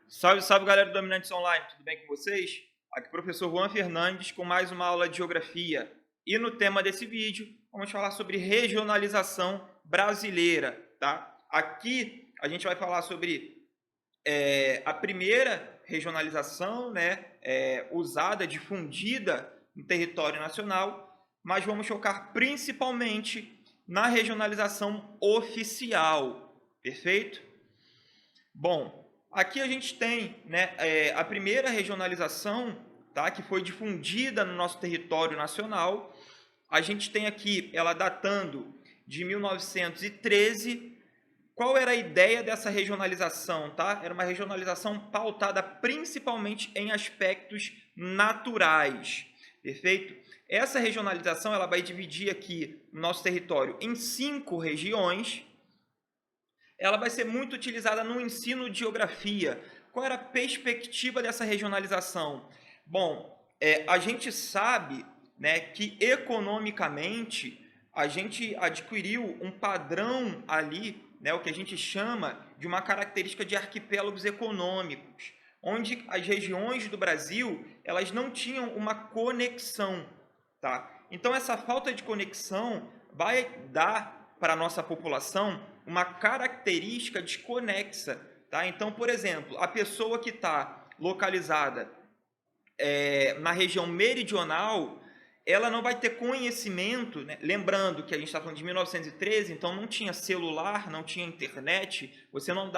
Salve, salve galera do Dominantes Online, tudo bem com vocês? Aqui é o professor Juan Fernandes com mais uma aula de Geografia. E no tema desse vídeo, vamos falar sobre regionalização brasileira, tá? Aqui a gente vai falar sobre a primeira regionalização, né, usada, difundida no território nacional, mas vamos focar principalmente na regionalização oficial, perfeito? Bom, aqui a gente tem, né, a primeira regionalização, tá, que foi difundida no nosso território nacional. A gente tem aqui ela datando de 1913. Qual era a ideia dessa regionalização? Tá? Era uma regionalização pautada principalmente em aspectos naturais, perfeito? Essa regionalização ela vai dividir aqui o nosso território em 5 regiões. Ela vai ser muito utilizada no ensino de geografia. Qual era a perspectiva dessa regionalização? Bom, a gente sabe, né, que economicamente a gente adquiriu um padrão ali, né, o que a gente chama de uma característica de arquipélagos econômicos, onde as regiões do Brasil elas não tinham uma conexão, tá? Então essa falta de conexão vai dar para a nossa população uma característica desconexa, tá? Então, por exemplo, a pessoa que está localizada na região meridional, ela não vai ter conhecimento, né? Lembrando que a gente está falando de 1913, então não tinha celular, não tinha internet, você não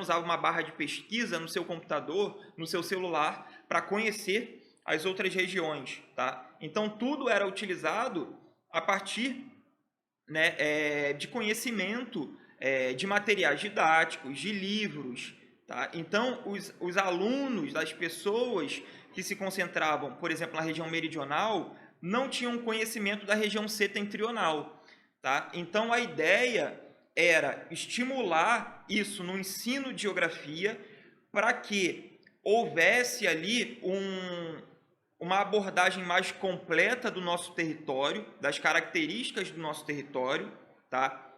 usava uma barra de pesquisa no seu computador, no seu celular, para conhecer as outras regiões, tá? Então tudo era utilizado a partir, né, de conhecimento, de materiais didáticos, de livros. Tá? Então, os alunos, das pessoas que se concentravam, por exemplo, na região meridional, não tinham conhecimento da região setentrional. Tá? Então, a ideia era estimular isso no ensino de geografia para que houvesse ali uma abordagem mais completa do nosso território, das características do nosso território, tá?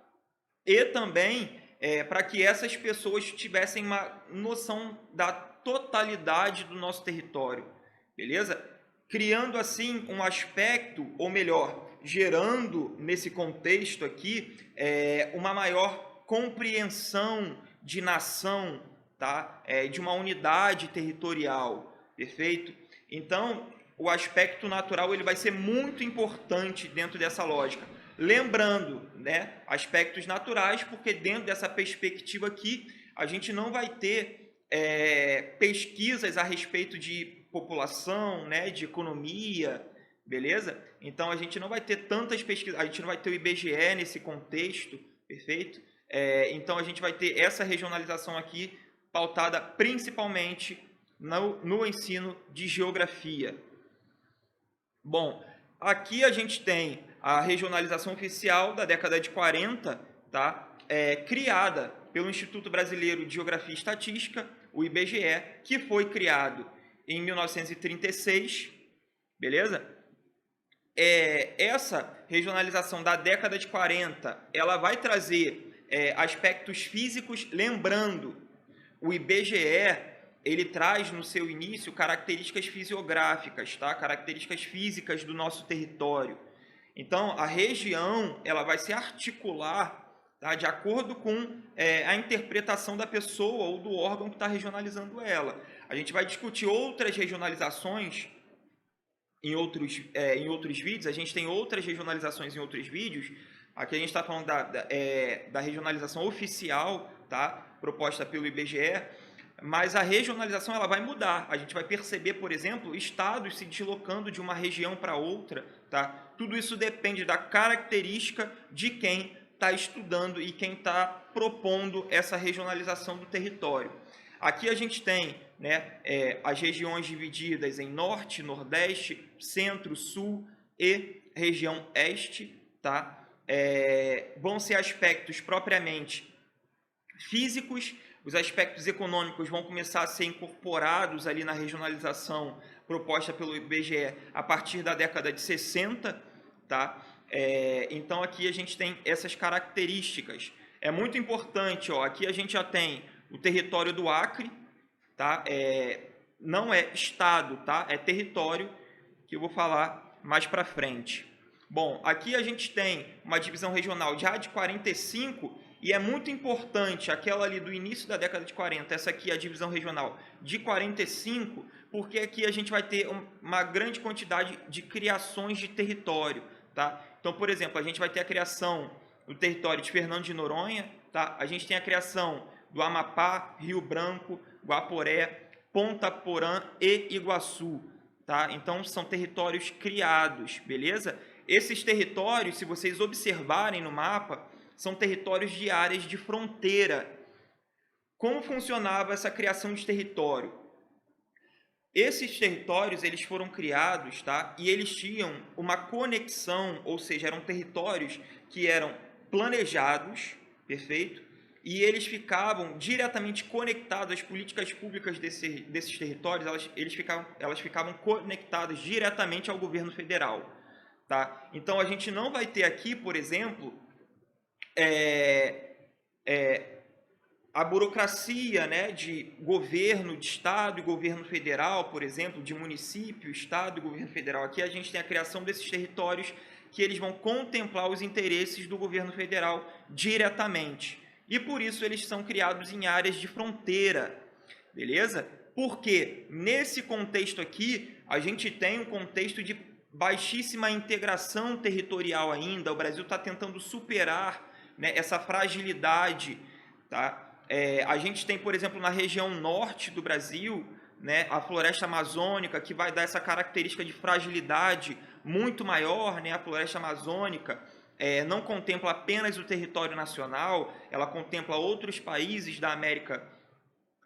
E também para que essas pessoas tivessem uma noção da totalidade do nosso território, beleza? Criando assim um aspecto, ou melhor, gerando nesse contexto aqui uma maior compreensão de nação, tá? De uma unidade territorial, perfeito? Então, o aspecto natural ele vai ser muito importante dentro dessa lógica. Lembrando, né, aspectos naturais, porque dentro dessa perspectiva aqui, a gente não vai ter pesquisas a respeito de população, né, de economia, beleza? Então, a gente não vai ter tantas pesquisas, a gente não vai ter o IBGE nesse contexto, perfeito? Então, a gente vai ter essa regionalização aqui pautada principalmente no ensino de geografia. Bom, aqui a gente tem a regionalização oficial da década de 40, tá? Criada pelo Instituto Brasileiro de Geografia e Estatística, o IBGE, que foi criado em 1936, beleza? Essa regionalização da década de 40, ela vai trazer aspectos físicos, lembrando, o IBGE ele traz no seu início características fisiográficas, tá? Características físicas do nosso território. Então, a região ela vai se articular, tá? De acordo com a interpretação da pessoa ou do órgão que está regionalizando ela. A gente vai discutir outras regionalizações em outros vídeos. A gente tem outras regionalizações em outros vídeos. Aqui a gente está falando da regionalização oficial, tá? Proposta pelo IBGE. Mas a regionalização ela vai mudar. A gente vai perceber, por exemplo, estados se deslocando de uma região para outra. Tá? Tudo isso depende da característica de quem está estudando e quem está propondo essa regionalização do território. Aqui a gente tem, né, as regiões divididas em norte, nordeste, centro, sul e região este. Tá? Vão ser aspectos propriamente físicos. Os aspectos econômicos vão começar a ser incorporados ali na regionalização proposta pelo IBGE a partir da década de 60, tá? Então aqui a gente tem essas características. É muito importante, ó, aqui a gente já tem o território do Acre, tá? Não é estado, tá? É território, que eu vou falar mais para frente. Bom, aqui a gente tem uma divisão regional já de 45 e é muito importante aquela ali do início da década de 40, essa aqui é a divisão regional de 45, porque aqui a gente vai ter uma grande quantidade de criações de território, tá? Então, por exemplo, a gente vai ter a criação do território de Fernando de Noronha, tá? A gente tem a criação do Amapá, Rio Branco, Guaporé, Ponta Porã e Iguaçu, tá? Então, são territórios criados, beleza? Esses territórios, se vocês observarem no mapa, são territórios de áreas de fronteira. Como funcionava essa criação de território? Esses territórios, eles foram criados, tá? E eles tinham uma conexão, ou seja, eram territórios que eram planejados, perfeito? E eles ficavam diretamente conectados às políticas públicas desses territórios, elas ficavam conectadas diretamente ao governo federal. Tá? Então, a gente não vai ter aqui, por exemplo, a burocracia, né, de governo de estado e governo federal, por exemplo, de município, estado e governo federal. Aqui a gente tem a criação desses territórios que eles vão contemplar os interesses do governo federal diretamente. E por isso eles são criados em áreas de fronteira, beleza? Porque nesse contexto aqui, a gente tem um contexto de baixíssima integração territorial ainda. O Brasil está tentando superar, né, essa fragilidade, tá? A gente tem, por exemplo, na região norte do Brasil, né, a floresta amazônica, que vai dar essa característica de fragilidade muito maior, né? A floresta amazônica não contempla apenas o território nacional, ela contempla outros países da América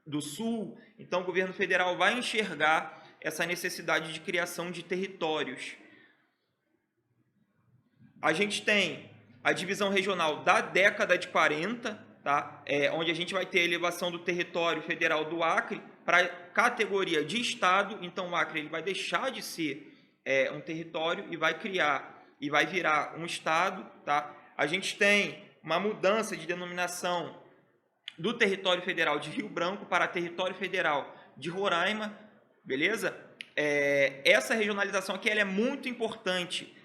do Sul. Então, o governo federal vai enxergar essa necessidade de criação de territórios. A gente tem a divisão regional da década de 40, tá? Onde a gente vai ter a elevação do território federal do Acre para a categoria de estado. Então, o Acre ele vai deixar de ser um território e vai virar um estado, tá? A gente tem uma mudança de denominação do território federal de Rio Branco para território federal de Roraima, beleza? Essa regionalização aqui ela é muito importante.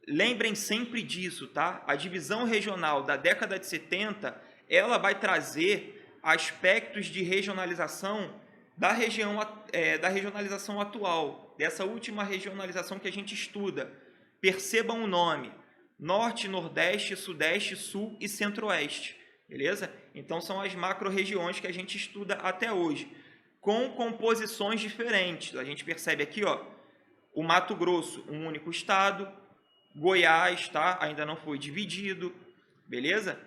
Lembrem sempre disso, tá? A divisão regional da década de 70, ela vai trazer aspectos de regionalização da regionalização atual, dessa última regionalização que a gente estuda. Percebam o nome: Norte, Nordeste, Sudeste, Sul e Centro-Oeste, beleza? Então, são as macro-regiões que a gente estuda até hoje, com composições diferentes. A gente percebe aqui, ó, o Mato Grosso, um único estado, Goiás, tá? Ainda não foi dividido, beleza?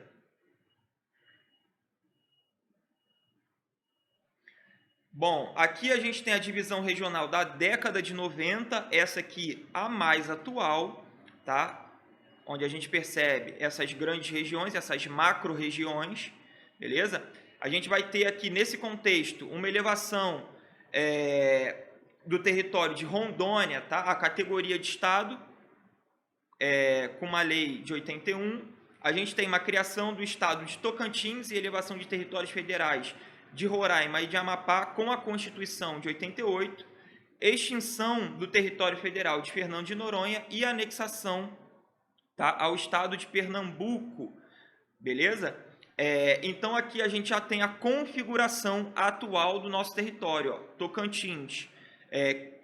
Bom, aqui a gente tem a divisão regional da década de 90, essa aqui a mais atual, tá? Onde a gente percebe essas grandes regiões, essas macro-regiões, beleza? A gente vai ter aqui, nesse contexto, uma elevação do território de Rondônia, tá? A categoria de estado, com uma lei de 81. A gente tem uma criação do estado de Tocantins e elevação de territórios federais de Roraima e de Amapá com a Constituição de 88, extinção do território federal de Fernando de Noronha e anexação, tá, ao estado de Pernambuco, beleza? Então, aqui a gente já tem a configuração atual do nosso território, ó, Tocantins,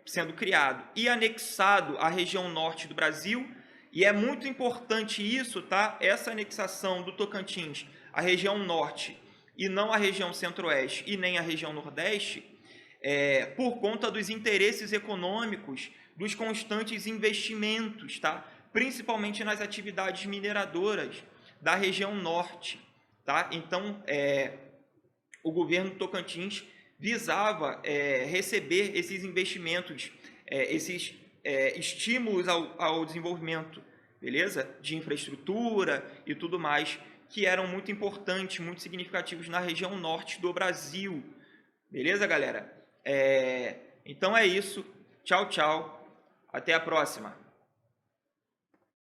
sendo criado e anexado à região norte do Brasil. E é muito importante isso, tá? Essa anexação do Tocantins à região norte e não à região centro-oeste e nem à região nordeste, por conta dos interesses econômicos, dos constantes investimentos, tá? Principalmente nas atividades mineradoras da região norte, tá? Então, o governo Tocantins visava receber esses investimentos, esses estímulos ao desenvolvimento, beleza? De infraestrutura e tudo mais, que eram muito importantes, muito significativos na região norte do Brasil. Beleza, galera? Então é isso. Tchau, tchau. Até a próxima.